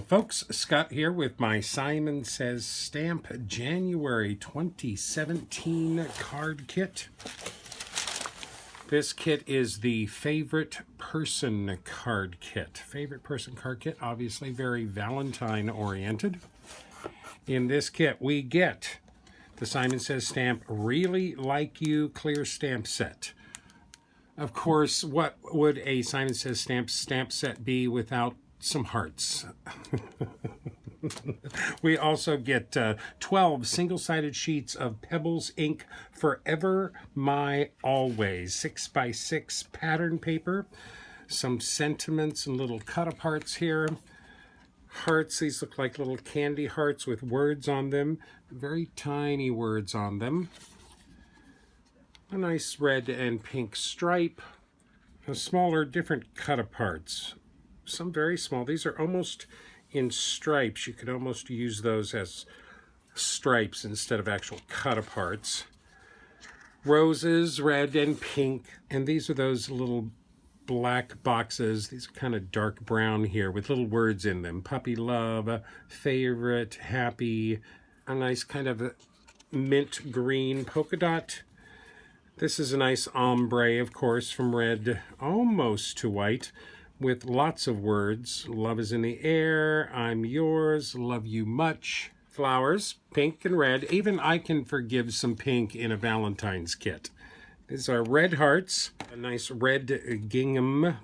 folks, Scott here with my Simon Says Stamp January 2017 card kit. This kit is the Favorite Person card kit. Favorite Person card kit, obviously very Valentine oriented. In this kit we get the Simon Says Stamp Really Like You clear stamp set. Of course, what would a Simon Says stamp set be without some hearts? We also get 12 single-sided sheets of Pebbles ink Forever My Always 6x6 pattern paper, some sentiments and little cut-aparts here. Hearts, these look like little candy hearts with words on them, very tiny words on them. A nice red and pink stripe, a smaller different cut-aparts. Some very small. These are almost in stripes. You could almost use those as stripes instead of actual cut-aparts. Roses, red and pink. And these are those little black boxes. These are kind of dark brown here with little words in them. Puppy love, favorite, happy. A nice kind of mint green polka dot. This is a nice ombre, of course, from red almost to white, with lots of words. Love is in the air, I'm yours, love you much. Flowers, pink and red. Even I can forgive some pink in a Valentine's kit. These are red hearts, a nice red gingham,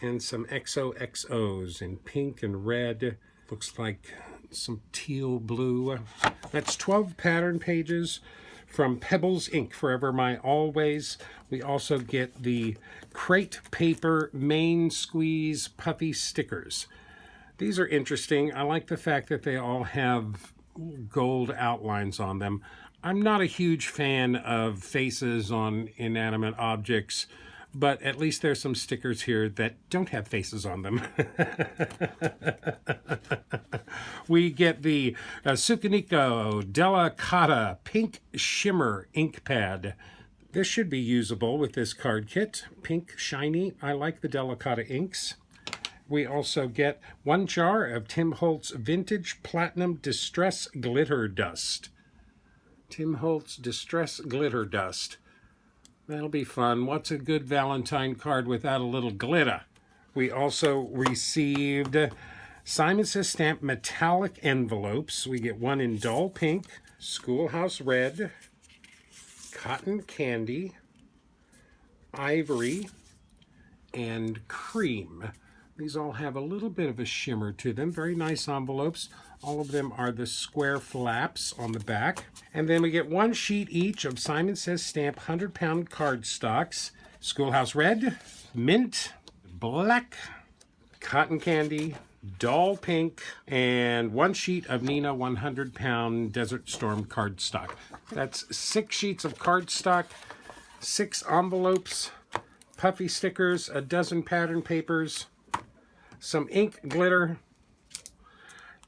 and some XOXOs in pink and red. Looks like some teal blue. That's 12 pattern pages from Pebbles ink Forever My Always. We also get the Crate Paper Main Squeeze Puffy stickers. These are interesting. I like the fact that they all have gold outlines on them. I'm not a huge fan of faces on inanimate objects, but at least there's some stickers here that don't have faces on them. We get the Sukaniko Delicata Pink Shimmer ink pad. This should be usable with this card kit. Pink, shiny. I like the Delicata inks. We also get one jar of Tim Holtz Vintage Platinum Distress Glitter Dust. Tim Holtz Distress Glitter Dust. That'll be fun. What's a good Valentine card without a little glitter? We also received Simon Says Stamp metallic envelopes. We get one in dull pink, schoolhouse red, cotton candy, ivory, and cream. These all have a little bit of a shimmer to them. Very nice envelopes. All of them are the square flaps on the back. And then we get one sheet each of Simon Says Stamp 100-pound cardstocks. Schoolhouse red, mint, black, cotton candy, dull pink, and one sheet of Nina 100-pound Desert Storm cardstock. That's 6 sheets of cardstock, 6 envelopes, puffy stickers, a dozen pattern papers, some ink glitter,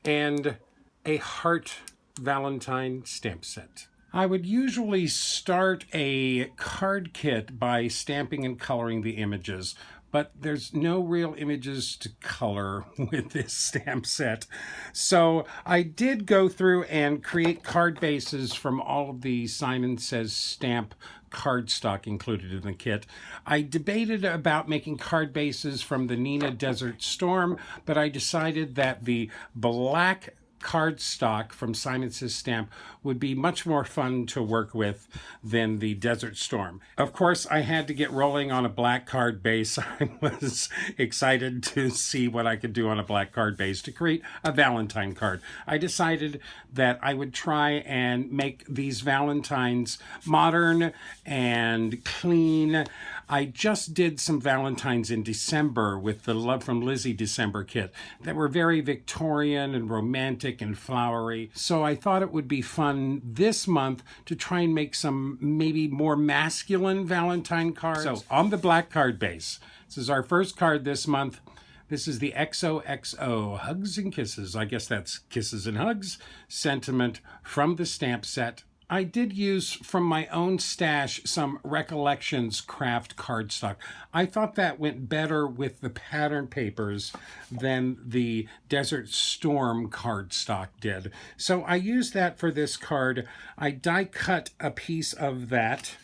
and a heart Valentine stamp set. I would usually start a card kit by stamping and coloring the images, but there's no real images to color with this stamp set. So I did go through and create card bases from all of the Simon Says Stamp cardstock included in the kit. I debated about making card bases from the Nina Desert Storm, but I decided that the black cardstock from Simon Says Stamp would be much more fun to work with than the Desert Storm. Of course, I had to get rolling on a black card base. I was excited to see what I could do on a black card base to create a Valentine card. I decided that I would try and make these Valentines modern and clean. I just did some Valentines in December with the Love from Lizzie December kit that were very Victorian and romantic and flowery. So I thought it would be fun this month to try and make some maybe more masculine Valentine cards. So on the black card base, this is our first card this month. This is the XOXO Hugs and Kisses. I guess that's Kisses and Hugs. Sentiment from the stamp set I did use from my own stash some Recollections craft cardstock. I thought that went better with the pattern papers than the Desert Storm cardstock did. So I used that for this card. I die cut a piece of that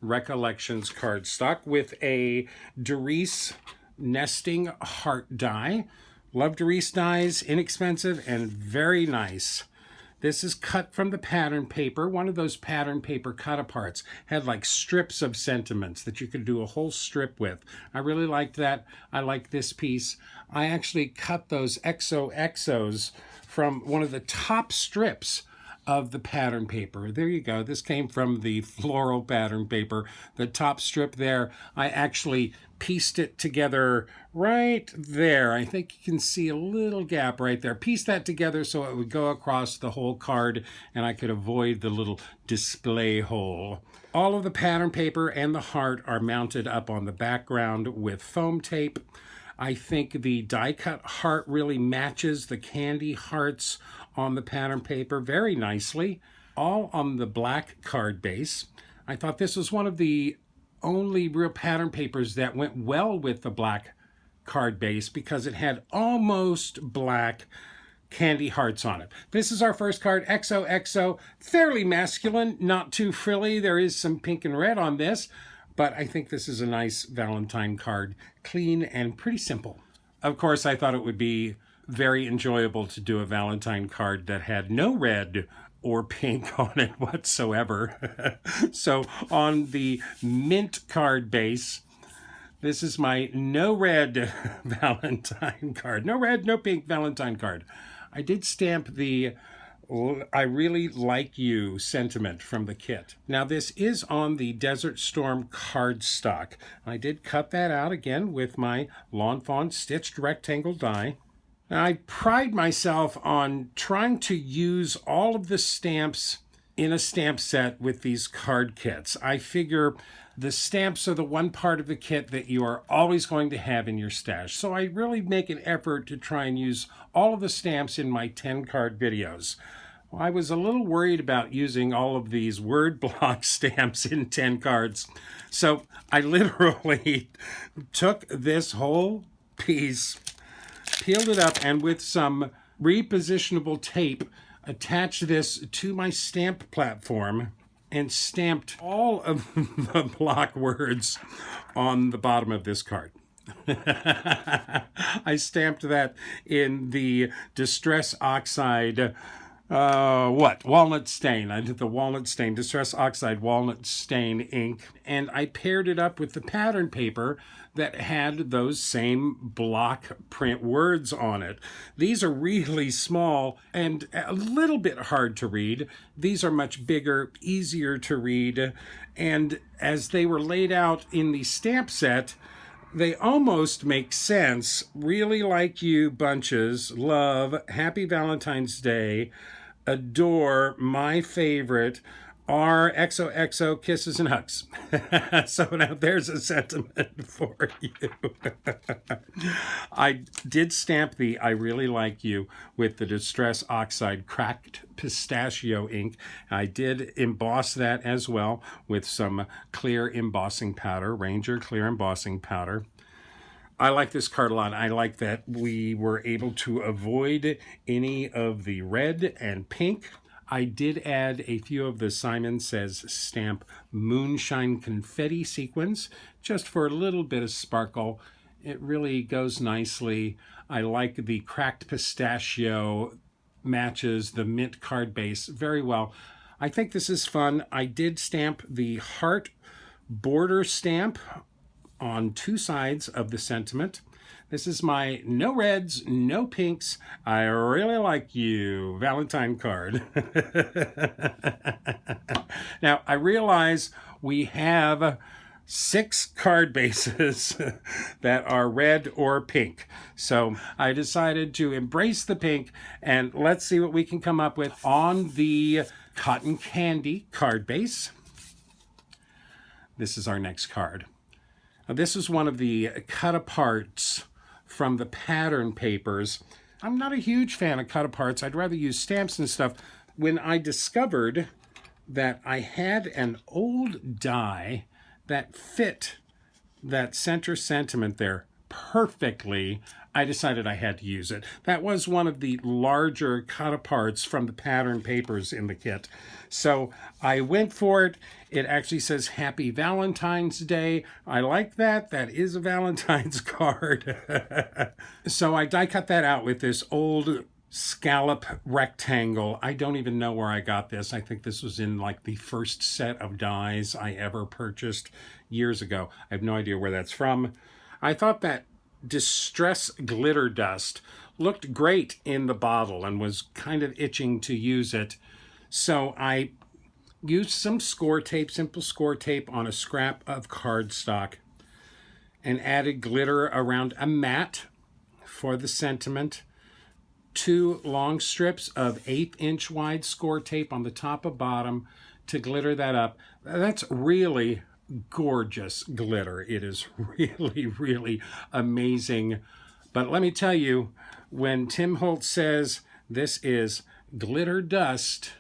Recollections cardstock with a Doris nesting heart die. Love Doris dies, inexpensive and very nice. This is cut from the pattern paper, one of those pattern paper cut-aparts. Had like strips of sentiments that you could do a whole strip with. I really liked that. I like this piece. I actually cut those XOXOs from one of the top strips of the pattern paper. There you go. This came from the floral pattern paper. The top strip there, I actually pieced it together right there. I think you can see a little gap right there. Pieced that together so it would go across the whole card and I could avoid the little display hole. All of the pattern paper and the heart are mounted up on the background with foam tape. I think the die cut heart really matches the candy hearts on the pattern paper very nicely, all on the black card base. I thought this was one of the only real pattern papers that went well with the black card base because it had almost black candy hearts on it. This is our first card, XOXO, fairly masculine, not too frilly. There is some pink and red on this, but I think this is a nice Valentine card, clean and pretty simple. Of course, I thought it would be very enjoyable to do a Valentine card that had no red or pink on it whatsoever. So on the mint card base, this is my no red Valentine card. No red, no pink Valentine card. I did stamp the I really like you sentiment from the kit. Now this is on the Desert Storm cardstock. I did cut that out again with my Lawn Fawn stitched rectangle die. I pride myself on trying to use all of the stamps in a stamp set with these card kits. I figure the stamps are the one part of the kit that you are always going to have in your stash. So I really make an effort to try and use all of the stamps in my 10 card videos. I was a little worried about using all of these word block stamps in 10 cards. So I literally took this whole piece, peeled it up, and with some repositionable tape, attached this to my stamp platform and stamped all of the block words on the bottom of this card. I stamped that in the Distress Oxide walnut stain. I did the walnut stain, Distress Oxide walnut stain ink, and I paired it up with the pattern paper that had those same block print words on it. These are really small and a little bit hard to read. These are much bigger, easier to read, and as they were laid out in the stamp set, they almost make sense. Really like you bunches, love, happy Valentine's Day, adore, my favorite, are XOXO, kisses and hugs. So now there's a sentiment for you. I did stamp the I really like you with the Distress Oxide cracked pistachio ink. I did emboss that as well with some clear embossing powder, Ranger clear embossing powder. I like this card a lot. I like that we were able to avoid any of the red and pink. I did add a few of the Simon Says stamp moonshine confetti sequins just for a little bit of sparkle. It really goes nicely. I like the cracked pistachio matches the mint card base very well. I think this is fun. I did stamp the heart border stamp on two sides of the sentiment. This is my no reds, no pinks, I really like you Valentine card. Now, I realize we have 6 card bases that are red or pink. So I decided to embrace the pink, and let's see what we can come up with on the cotton candy card base. This is our next card. Now, this is one of the cut-aparts from the pattern papers. I'm not a huge fan of cut-aparts. I'd rather use stamps and stuff. When I discovered that I had an old die that fit that center sentiment there perfectly. I decided I had to use it. That was one of the larger cut-aparts from the pattern papers in the kit. So I went for it. It actually says Happy Valentine's Day. I like that. That is a Valentine's card. So I die cut that out with this old scallop rectangle. I don't even know where I got this. I think this was in like the first set of dies I ever purchased years ago. I have no idea where that's from. I thought that Distress Glitter Dust looked great in the bottle and was kind of itching to use it. So I used some score tape, simple score tape on a scrap of cardstock and added glitter around a mat for the sentiment. 2 long strips of 1/8-inch wide score tape on the top and bottom to glitter that up. That's really gorgeous glitter. It is really, really amazing. But let me tell you, when Tim Holtz says this is glitter dust,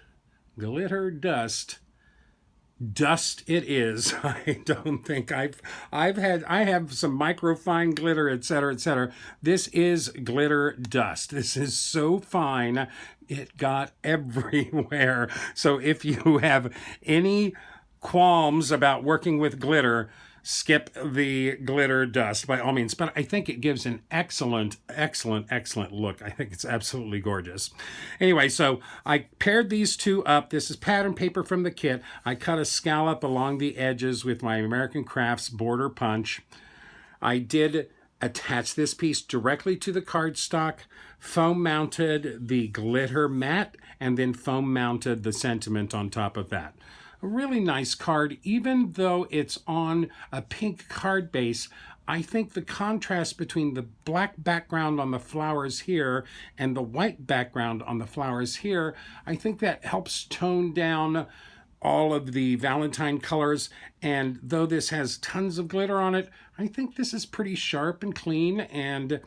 dust it is. I don't think I have some microfine glitter, etc., etc. This is glitter dust. This is so fine, it got everywhere. So if you have any qualms about working with glitter, skip the glitter dust by all means. But I think it gives an excellent look. I think it's absolutely gorgeous. Anyway, so I paired these two up. This is pattern paper from the kit. I cut a scallop along the edges with my American Crafts border punch. I did attach this piece directly to the cardstock, foam mounted the glitter mat, and then foam mounted the sentiment on top of that. A really nice card, even though it's on a pink card base. I think the contrast between the black background on the flowers here and the white background on the flowers here, I think that helps tone down all of the Valentine colors. And though this has tons of glitter on it, I think this is pretty sharp and clean. And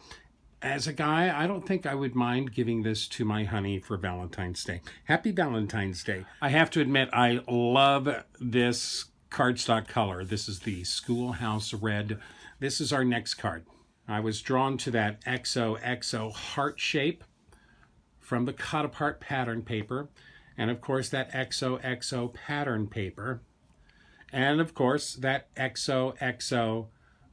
as a guy, I don't think I would mind giving this to my honey for Valentine's Day. Happy Valentine's Day. I have to admit, I love this cardstock color. This is the Schoolhouse Red. This is our next card. I was drawn to that XOXO heart shape from the cut apart pattern paper. And of course, that XOXO pattern paper. And of course, that XOXO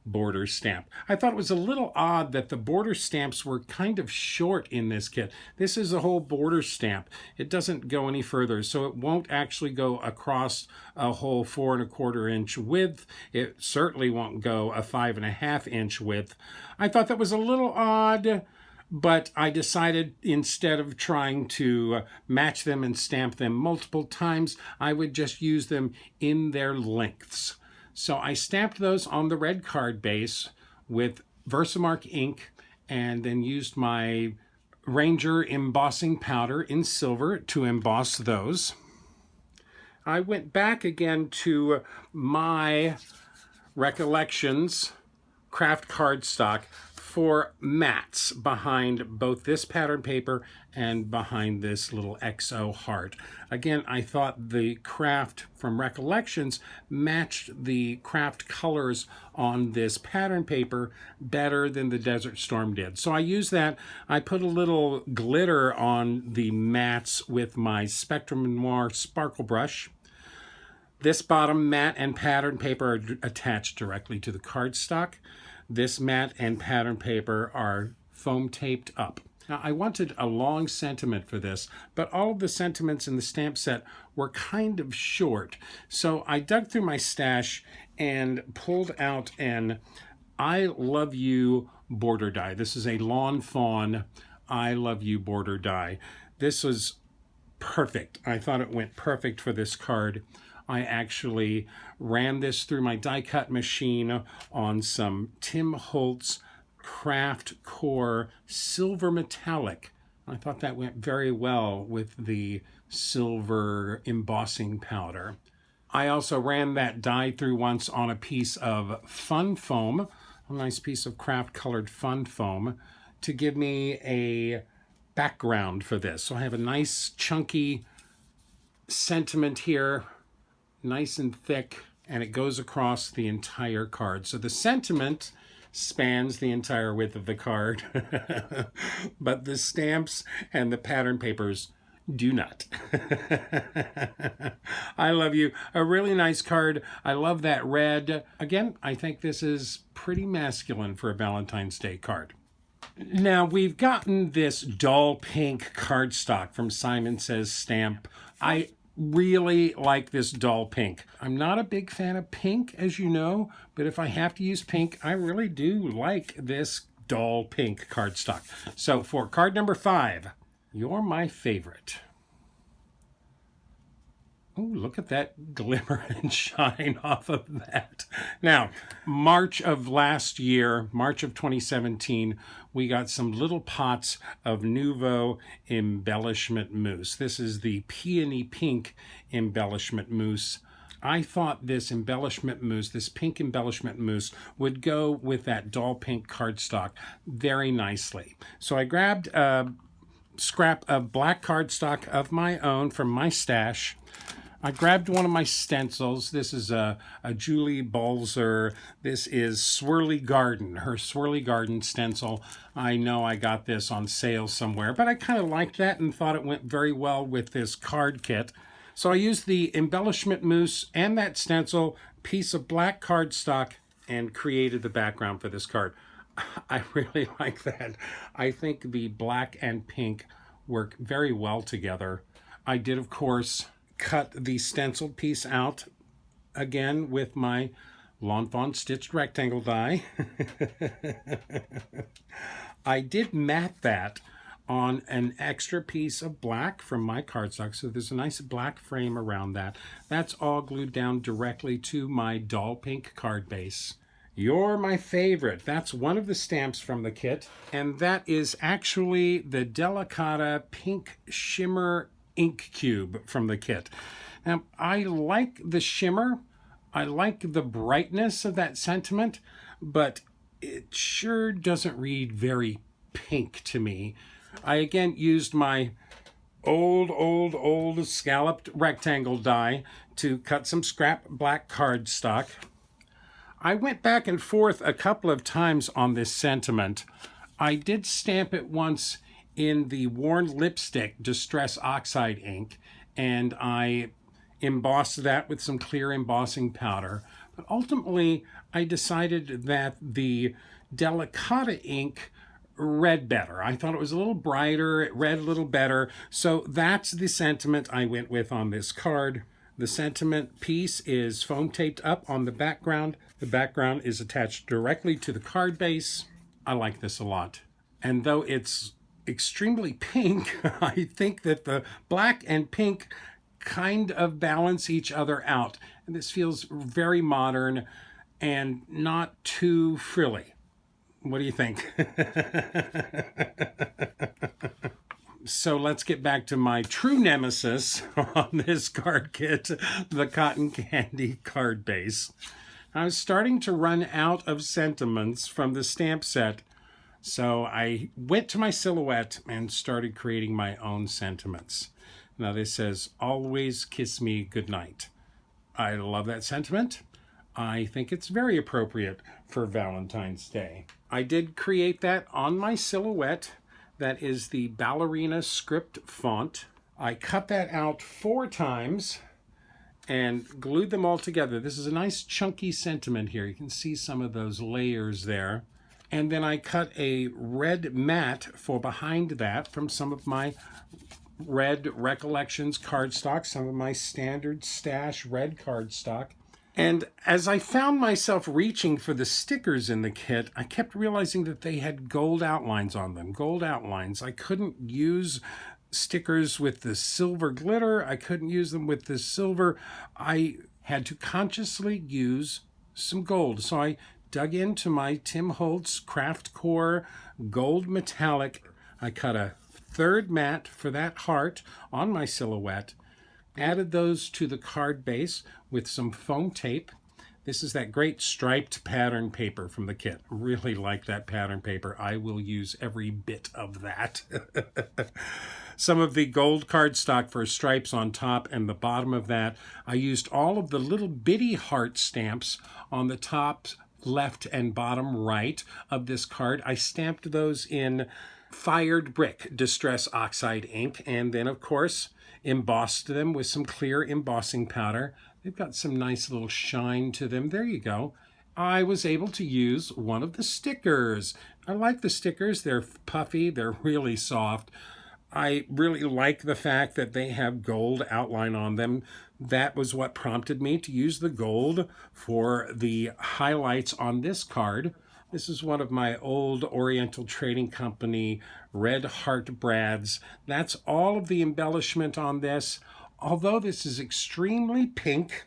border stamp. I thought it was a little odd that the border stamps were kind of short in this kit. This is a whole border stamp. It doesn't go any further, so it won't actually go across a whole 4 1/4 inch width. It certainly won't go a 5 1/2 inch width. I thought that was a little odd, but I decided instead of trying to match them and stamp them multiple times, I would just use them in their lengths. So I stamped those on the red card base with Versamark ink and then used my Ranger embossing powder in silver to emboss those. I went back again to my Recollections craft cardstock for mats behind both this pattern paper and behind this little XO heart. Again, I thought the craft from Recollections matched the craft colors on this pattern paper better than the Desert Storm did. So I used that. I put a little glitter on the mats with my Spectrum Noir sparkle brush. This bottom mat and pattern paper are attached directly to the cardstock. This mat and pattern paper are foam taped up. Now, I wanted a long sentiment for this, but all of the sentiments in the stamp set were kind of short. So I dug through my stash and pulled out an I Love You border die. This is a Lawn Fawn I Love You border die. This was perfect. I thought it went perfect for this card. I actually ran this through my die cut machine on some Tim Holtz Craft Core Silver Metallic. I thought that went very well with the silver embossing powder. I also ran that die through once on a piece of fun foam, a nice piece of craft colored fun foam, to give me a background for this. So I have a nice chunky sentiment here, nice and thick, and it goes across the entire card. So the sentiment spans the entire width of the card, but the stamps and the pattern papers do not. I love you. A really nice card. I love that red. Again, I think this is pretty masculine for a Valentine's Day card. Now, we've gotten this dull pink cardstock from Simon Says Stamp. I really like this dull pink. I'm not a big fan of pink, as you know, but if I have to use pink, I really do like this dull pink cardstock. So for card number 5, You're My Favorite. Oh, look at that glimmer and shine off of that. Now, March of last year, March of 2017, we got some little pots of Nouveau embellishment mousse. This is the peony pink embellishment mousse. I thought this embellishment mousse, this pink embellishment mousse, would go with that dull pink cardstock very nicely. So I grabbed a scrap of black cardstock of my own from my stash. I grabbed one of my stencils. This is a Julie Balzer. This is Swirly Garden, her Swirly Garden stencil. I know I got this on sale somewhere, but I kind of liked that and thought it went very well with this card kit. So I used the embellishment mousse and that stencil, piece of black cardstock, and created the background for this card. I really like that. I think the black and pink work very well together. I did, of course, cut the stenciled piece out again with my Lawn Fawn stitched rectangle die. I did mat that on an extra piece of black from my cardstock, so there's a nice black frame around that. That's all glued down directly to my dull pink card base. You're My Favorite. That's one of the stamps from the kit, and that is actually the Delicata Pink Shimmer ink cube from the kit. Now, I like the shimmer. I like the brightness of that sentiment, but it sure doesn't read very pink to me. I again used my old scalloped rectangle die to cut some scrap black cardstock. I went back and forth a couple of times on this sentiment. I did stamp it once in the Worn Lipstick Distress Oxide ink, and I embossed that with some clear embossing powder. But ultimately, I decided that the Delicata ink read better. I thought it was a little brighter, it read a little better, so that's the sentiment I went with on this card. The sentiment piece is foam taped up on the background. The background is attached directly to the card base. I like this a lot. And though it's extremely pink, I think that the black and pink kind of balance each other out. And this feels very modern and not too frilly. What do you think? So let's get back to my true nemesis on this card kit, the Cotton Candy card base. I was starting to run out of sentiments from the stamp set, so I went to my silhouette and started creating my own sentiments. Now this says, "Always kiss me goodnight." I love that sentiment. I think it's very appropriate for Valentine's Day. I did create that on my silhouette. That is the Ballerina script font. I cut that out 4 times and glued them all together. This is a nice chunky sentiment here. You can see some of those layers there. And then I cut a red mat for behind that from some of my red Recollections cardstock, some of my standard stash red cardstock. And as I found myself reaching for the stickers in the kit, I kept realizing that they had gold outlines on them, gold outlines. I couldn't use stickers with the silver glitter. I couldn't use them with the silver. I had to consciously use some gold. So I dug into my Tim Holtz Craft Core gold metallic. I cut a 3rd mat for that heart on my silhouette. Added those to the card base with some foam tape. This is that great striped pattern paper from the kit. Really like that pattern paper. I will use every bit of that. some of the gold cardstock for stripes on top and the bottom of that. I used all of the little bitty heart stamps on the top left and bottom right of this card. I stamped those in fired brick distress oxide ink, and then of course embossed them with some clear embossing powder. They've got some nice little shine to them. There you go. I was able to use one of the stickers. I like the stickers. They're puffy. They're really soft. I really like the fact that they have gold outline on them. That was what prompted me to use the gold for the highlights on this card. This is one of my old Oriental Trading Company Red Heart brads. That's all of the embellishment on this. Although this is extremely pink,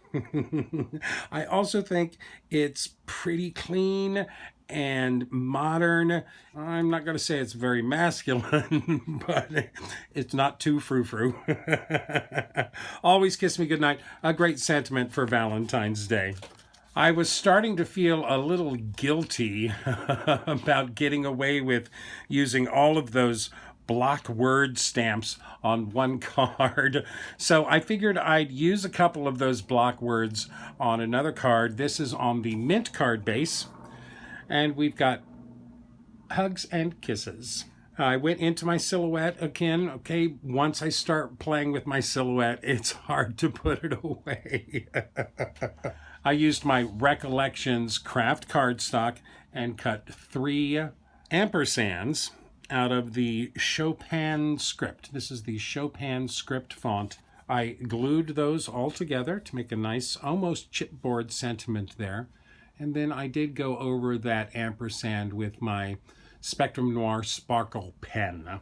I also think it's pretty clean and modern. I'm not going to say it's very masculine, but it's not too frou-frou. Always kiss me goodnight. A great sentiment for Valentine's Day. I was starting to feel a little guilty about getting away with using all of those block word stamps on one card. So I figured I'd use a couple of those block words on another card. This is on the mint card base, and we've got hugs and kisses. I went into my silhouette again. Okay, once I start playing with my silhouette, it's hard to put it away. I used my Recollections craft cardstock and cut 3 ampersands out of the Chopin script. This is the Chopin script font. I glued those all together to make a nice, almost chipboard sentiment there. And then I did go over that ampersand with my Spectrum Noir Sparkle pen.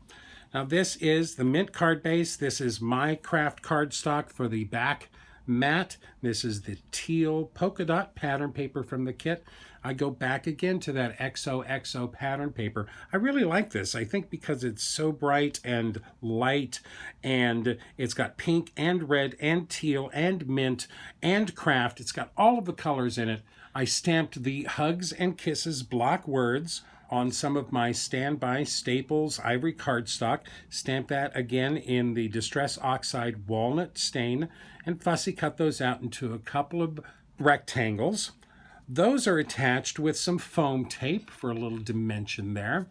Now this is the mint card base. This is my craft cardstock for the back matte. This is the teal polka dot pattern paper from the kit. I go back again to that XOXO pattern paper. I really like this. I think because it's so bright and light, and it's got pink and red and teal and mint and craft. It's got all of the colors in it. I stamped the Hugs and Kisses block words on some of my standby Staples ivory cardstock. Stamped that again in the Distress Oxide walnut stain and fussy cut those out into a couple of rectangles. Those are attached with some foam tape for a little dimension there,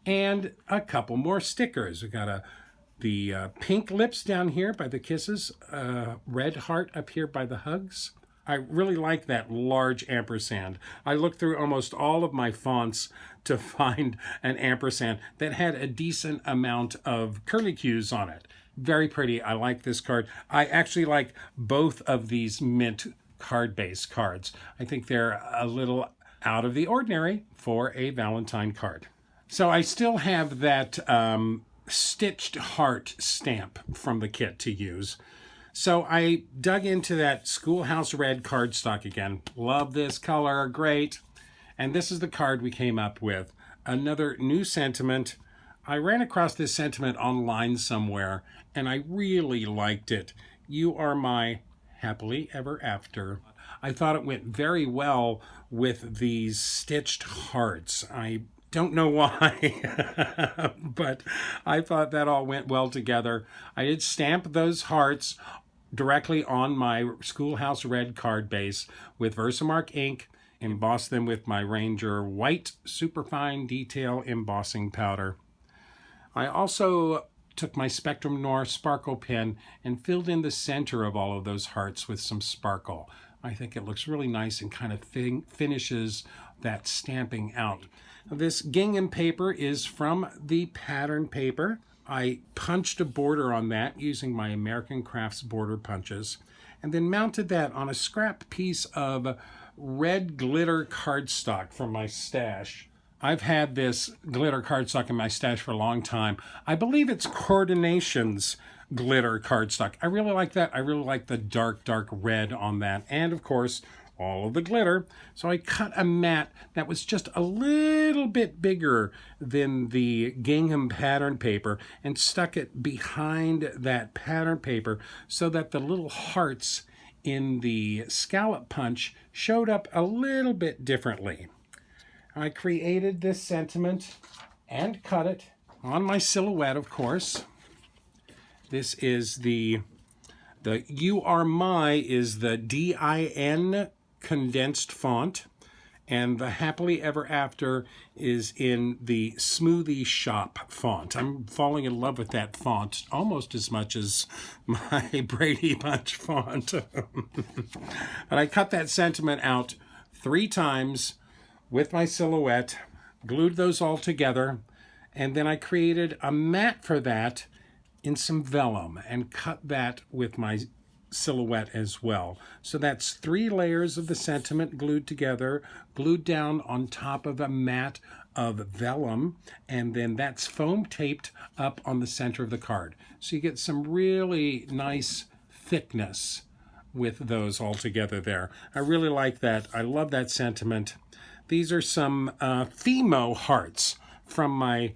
and a couple more stickers. We got the pink lips down here by the Kisses, red heart up here by the Hugs. I really like that large ampersand. I looked through almost all of my fonts to find an ampersand that had a decent amount of curlicues on it. Very pretty. I like this card. I actually like both of these mint card-based cards. I think they're a little out of the ordinary for a Valentine card. So I still have that stitched heart stamp from the kit to use. So I dug into that Schoolhouse Red cardstock again. Love this color, great. And this is the card we came up with. Another new sentiment. I ran across this sentiment online somewhere, and I really liked it. You are my happily ever after. I thought it went very well with these stitched hearts. I don't know why, but I thought that all went well together. I did stamp those hearts directly on my Schoolhouse Red card base with Versamark ink, emboss them with my Ranger white superfine detail embossing powder. I also took my Spectrum Noir sparkle pen and filled in the center of all of those hearts with some sparkle. I think it looks really nice and kind of finishes that stamping out. This gingham paper is from the pattern paper. I punched a border on that using my American Crafts border punches, and then mounted that on a scrap piece of red glitter cardstock from my stash. I've had this glitter cardstock in my stash for a long time. I believe it's Coordinations glitter cardstock. I really like that. I really like the dark, dark red on that. And of course, all of the glitter. So I cut a mat that was just a little bit bigger than the gingham pattern paper and stuck it behind that pattern paper so that the little hearts in the scallop punch showed up a little bit differently. I created this sentiment and cut it on my silhouette, of course. This is the You Are My is the DIN condensed font, and the Happily Ever After is in the Smoothie Shop font. I'm falling in love with that font almost as much as my Brady Bunch font. But I cut that sentiment out 3 times with my silhouette, glued those all together, and then I created a mat for that in some vellum and cut that with my silhouette as well. So that's 3 layers of the sentiment glued together, glued down on top of a mat of vellum, and then that's foam taped up on the center of the card. So you get some really nice thickness with those all together there. I really like that. I love that sentiment. These are some Fimo hearts from my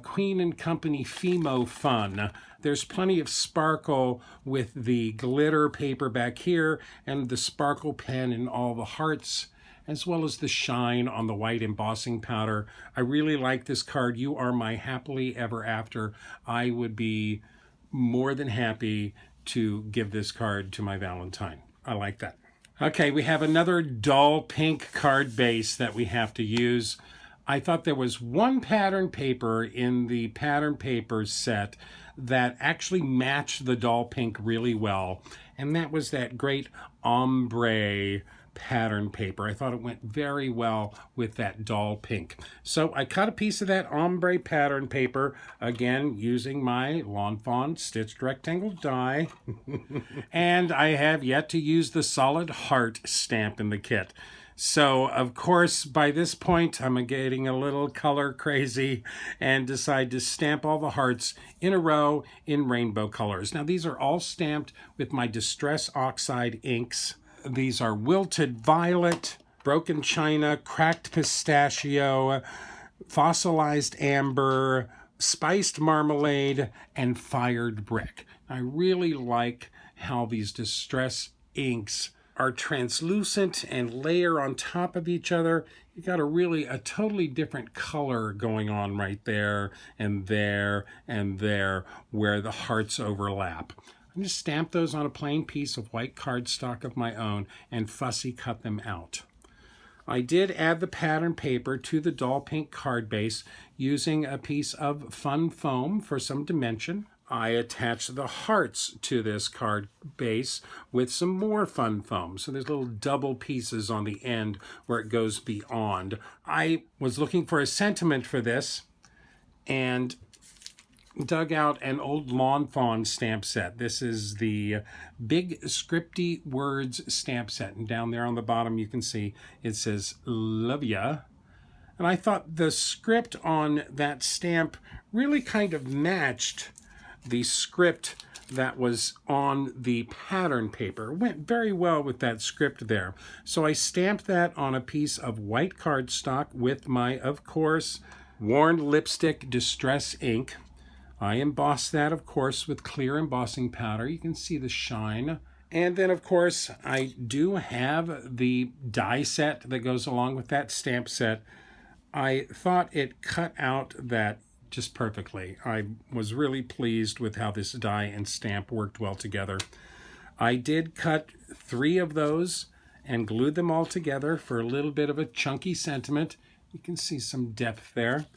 Queen and Company Fimo Fun. There's plenty of sparkle with the glitter paper back here and the sparkle pen in all the hearts, as well as the shine on the white embossing powder. I really like this card, You Are My Happily Ever After. I would be more than happy to give this card to my Valentine. I like that. Okay, we have another dull pink card base that we have to use. I thought there was one pattern paper in the pattern paper set that actually matched the dull pink really well, and that was that great ombre pattern paper. I thought it went very well with that dull pink. So I cut a piece of that ombre pattern paper, again using my Lawn Fawn stitched rectangle die, and I have yet to use the solid heart stamp in the kit. So, of course, by this point, I'm getting a little color crazy and decide to stamp all the hearts in a row in rainbow colors. Now, these are all stamped with my Distress Oxide inks. These are Wilted Violet, Broken China, Cracked Pistachio, Fossilized Amber, Spiced Marmalade, and Fired Brick. I really like how these Distress inks are translucent and layer on top of each other. You got a totally different color going on right there and there and there where the hearts overlap. I'm just stamp those on a plain piece of white cardstock of my own and fussy cut them out. I did add the pattern paper to the dull pink card base using a piece of fun foam for some dimension. I attached the hearts to this card base with some more fun foam. So there's little double pieces on the end where it goes beyond. I was looking for a sentiment for this and dug out an old Lawn Fawn stamp set. This is the Big Scripty Words stamp set. And down there on the bottom you can see it says, "Love ya." And I thought the script on that stamp really kind of matched the script that was on the pattern paper. It went very well with that script there. So I stamped that on a piece of white cardstock with my, of course, Worn Lipstick Distress ink. I embossed that, of course, with clear embossing powder. You can see the shine. And then, of course, I do have the die set that goes along with that stamp set. I thought it cut out that just perfectly. I was really pleased with how this die and stamp worked well together. I did cut 3 of those and glued them all together for a little bit of a chunky sentiment. You can see some depth there.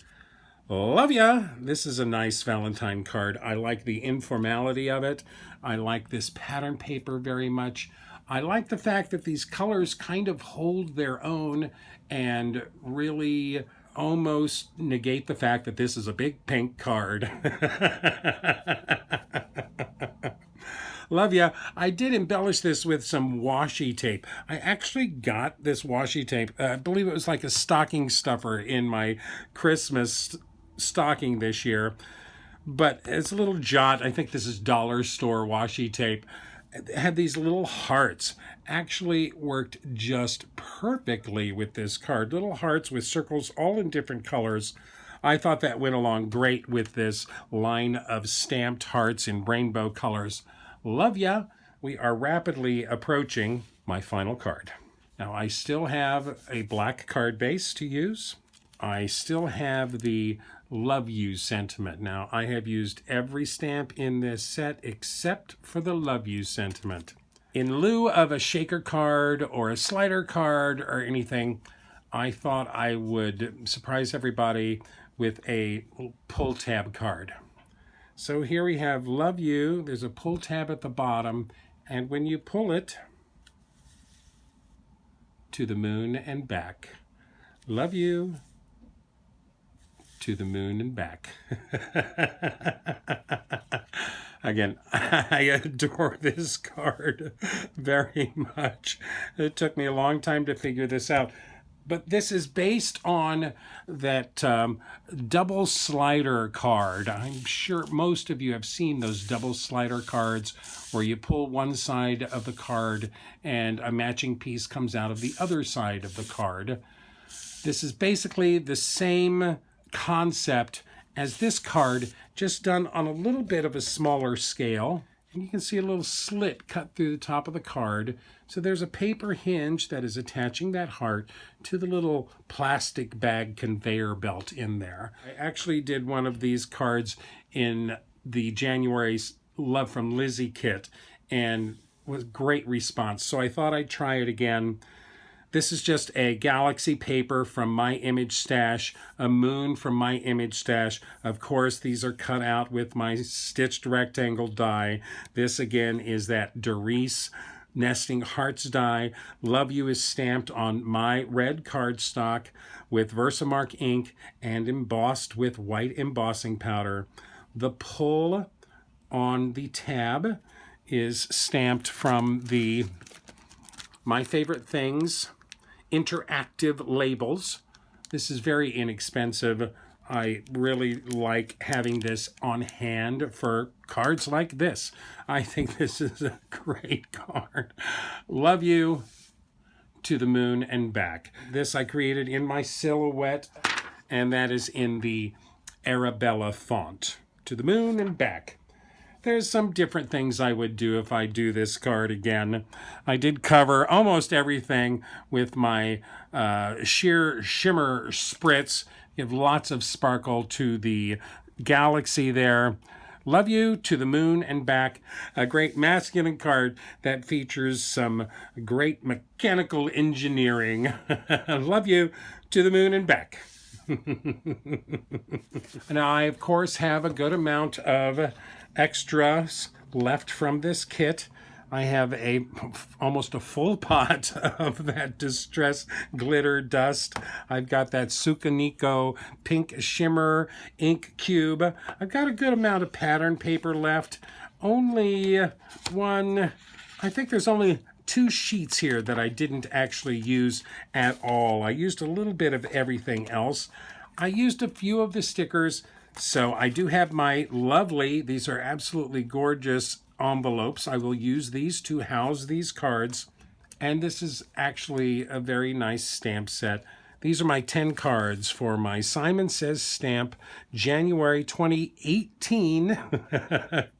Love ya! This is a nice Valentine card. I like the informality of it. I like this pattern paper very much. I like the fact that these colors kind of hold their own and really almost negate the fact that this is a big pink card. Love ya. I did embellish this with some washi tape. I actually got this washi tape. I believe it was like a stocking stuffer in my Christmas stocking this year. But it's a little jot. I think this is dollar store washi tape. It had these little hearts. Actually worked just perfectly with this card. Little hearts with circles all in different colors. I thought that went along great with this line of stamped hearts in rainbow colors. Love ya. We are rapidly approaching my final card. Now I still have a black card base to use. I still have the love you sentiment. Now, I have used every stamp in this set except for the love you sentiment. In lieu of a shaker card or a slider card or anything, I thought I would surprise everybody with a pull tab card. So here we have love you. There's a pull tab at the bottom, and when you pull it, to the moon and back. Love you, to the moon and back. Again, I adore this card very much. It took me a long time to figure this out. But this is based on that double slider card. I'm sure most of you have seen those double slider cards where you pull one side of the card and a matching piece comes out of the other side of the card. This is basically the same concept as this card, just done on a little bit of a smaller scale. And you can see a little slit cut through the top of the card. So there's a paper hinge that is attaching that heart to the little plastic bag conveyor belt in there. I actually did one of these cards in the January Love from Lizzie kit and was great response. So I thought I'd try it again. This is just a galaxy paper from my image stash, a moon from my image stash. Of course, these are cut out with my stitched rectangle die. This again is that Doris Nesting Hearts die. Love You is stamped on my red cardstock with Versamark ink and embossed with white embossing powder. The pull on the tab is stamped from the My Favorite Things interactive labels. This is very inexpensive. I really like having this on hand for cards like this. I think this is a great card. Love You, to the moon and back. This I created in my silhouette, and that is in the Arabella font. To the moon and back. There's some different things I would do if I do this card again. I did cover almost everything with my sheer shimmer spritz. Give lots of sparkle to the galaxy there. Love You, to the moon and back. A great masculine card that features some great mechanical engineering. Love You, to the moon and back. Now, I, of course, have a good amount of extras left from this kit. I have almost a full pot of that Distress Glitter Dust. I've got that Sukaniko Pink Shimmer Ink Cube. I've got a good amount of pattern paper left. Only one, I think there's only 2 sheets here that I didn't actually use at all. I used a little bit of everything else. I used a few of the stickers. So I do have my lovely, these are absolutely gorgeous envelopes. I will use these to house these cards. And this is actually a very nice stamp set. These are my 10 cards for my Simon Says Stamp January 2018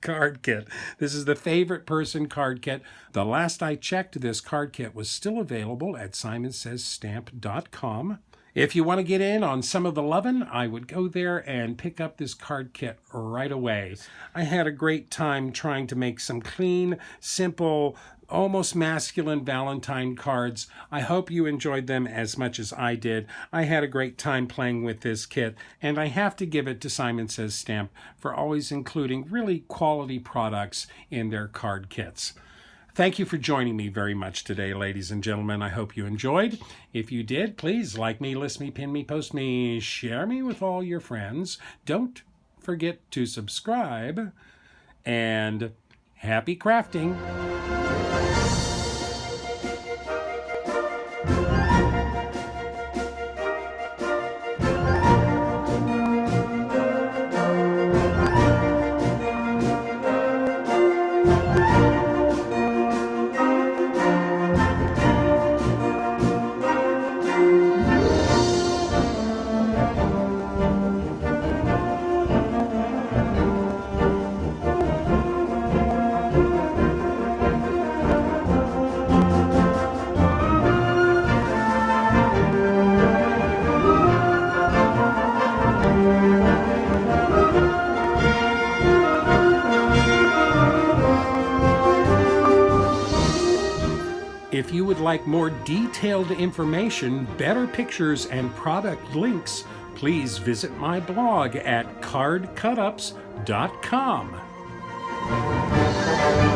card kit. This is the Favorite Person card kit. The last I checked, this card kit was still available at simonsaysstamp.com. If you want to get in on some of the lovin', I would go there and pick up this card kit right away. I had a great time trying to make some clean, simple, almost masculine Valentine cards. I hope you enjoyed them as much as I did. I had a great time playing with this kit, and I have to give it to Simon Says Stamp for always including really quality products in their card kits. Thank you for joining me very much today, ladies and gentlemen. I hope you enjoyed. If you did, please like me, list me, pin me, post me, share me with all your friends. Don't forget to subscribe, and happy crafting. If you would like more detailed information, better pictures, and product links, please visit my blog at CardCutups.com.